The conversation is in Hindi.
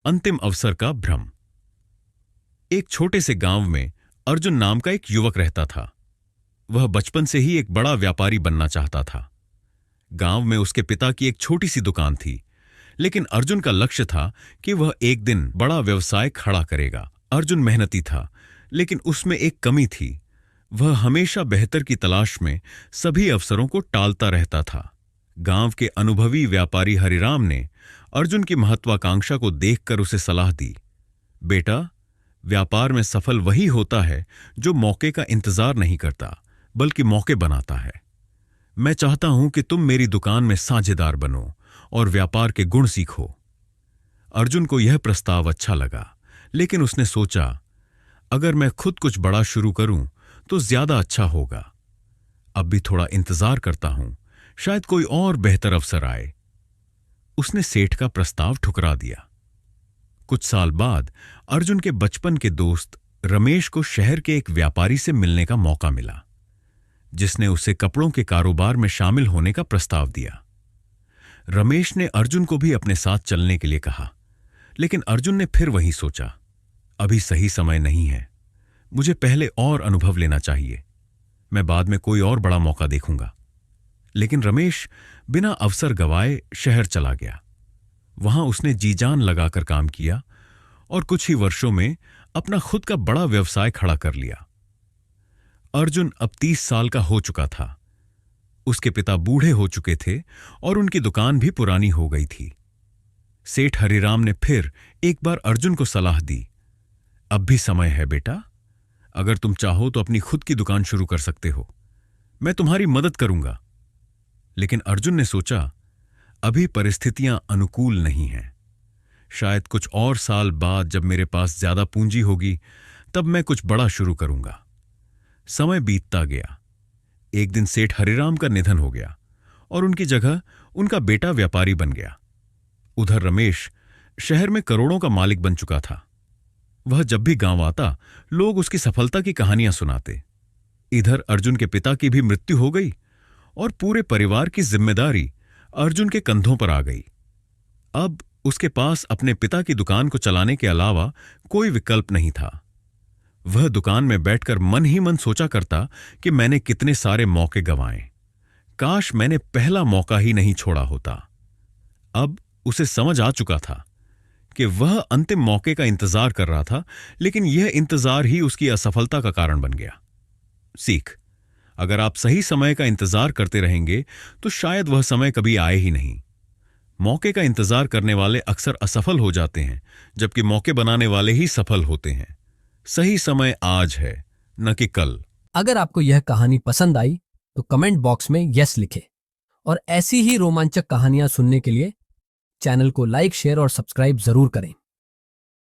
अंतिम अवसर का भ्रम। एक छोटे से गांव में अर्जुन नाम का एक युवक रहता था। वह बचपन से ही एक बड़ा व्यापारी बनना चाहता था। गांव में उसके पिता की एक छोटी सी दुकान थी, लेकिन अर्जुन का लक्ष्य था कि वह एक दिन बड़ा व्यवसाय खड़ा करेगा। अर्जुन मेहनती था, लेकिन उसमें एक कमी थी। वह हमेशा बेहतर की तलाश में सभी अवसरों को टालता रहता था। गांव के अनुभवी व्यापारी हरिराम ने अर्जुन की महत्वाकांक्षा को देखकर उसे सलाह दी, बेटा, व्यापार में सफल वही होता है जो मौके का इंतजार नहीं करता, बल्कि मौके बनाता है। मैं चाहता हूं कि तुम मेरी दुकान में साझेदार बनो और व्यापार के गुण सीखो। अर्जुन को यह प्रस्ताव अच्छा लगा, लेकिन उसने सोचा, अगर मैं खुद कुछ बड़ा शुरू करूं तो ज्यादा अच्छा होगा। अब भी थोड़ा इंतजार करता हूं, शायद कोई और बेहतर अवसर आए। उसने सेठ का प्रस्ताव ठुकरा दिया। कुछ साल बाद अर्जुन के बचपन के दोस्त रमेश को शहर के एक व्यापारी से मिलने का मौका मिला, जिसने उसे कपड़ों के कारोबार में शामिल होने का प्रस्ताव दिया। रमेश ने अर्जुन को भी अपने साथ चलने के लिए कहा, लेकिन अर्जुन ने फिर वही सोचा, अभी सही समय नहीं है, मुझे पहले और अनुभव लेना चाहिए। मैं बाद में कोई और बड़ा मौका देखूंगा। लेकिन रमेश बिना अवसर गवाए शहर चला गया। वहां उसने जी जान लगाकर काम किया और कुछ ही वर्षों में अपना खुद का बड़ा व्यवसाय खड़ा कर लिया। अर्जुन अब 30 साल का हो चुका था। उसके पिता बूढ़े हो चुके थे और उनकी दुकान भी पुरानी हो गई थी। सेठ हरिराम ने फिर एक बार अर्जुन को सलाह दी, अब भी समय है बेटा, अगर तुम चाहो तो अपनी खुद की दुकान शुरू कर सकते हो, मैं तुम्हारी मदद करूंगा। लेकिन अर्जुन ने सोचा, अभी परिस्थितियां अनुकूल नहीं हैं। शायद कुछ और साल बाद जब मेरे पास ज्यादा पूंजी होगी, तब मैं कुछ बड़ा शुरू करूंगा। समय बीतता गया। एक दिन सेठ हरिराम का निधन हो गया और उनकी जगह उनका बेटा व्यापारी बन गया। उधर रमेश शहर में करोड़ों का मालिक बन चुका था। वह जब भी गांव आता, लोग उसकी सफलता की कहानियां सुनाते। इधर अर्जुन के पिता की भी मृत्यु हो गई और पूरे परिवार की जिम्मेदारी अर्जुन के कंधों पर आ गई। अब उसके पास अपने पिता की दुकान को चलाने के अलावा कोई विकल्प नहीं था। वह दुकान में बैठकर मन ही मन सोचा करता कि मैंने कितने सारे मौके गंवाए, काश मैंने पहला मौका ही नहीं छोड़ा होता। अब उसे समझ आ चुका था कि वह अंतिम मौके का इंतजार कर रहा था, लेकिन यह इंतजार ही उसकी असफलता का कारण बन गया। सीख, अगर आप सही समय का इंतजार करते रहेंगे तो शायद वह समय कभी आए ही नहीं। मौके का इंतजार करने वाले अक्सर असफल हो जाते हैं, जबकि मौके बनाने वाले ही सफल होते हैं। सही समय आज है, न कि कल। अगर आपको यह कहानी पसंद आई तो कमेंट बॉक्स में यस लिखें और ऐसी ही रोमांचक कहानियां सुनने के लिए चैनल को लाइक, शेयर और सब्सक्राइब जरूर करें।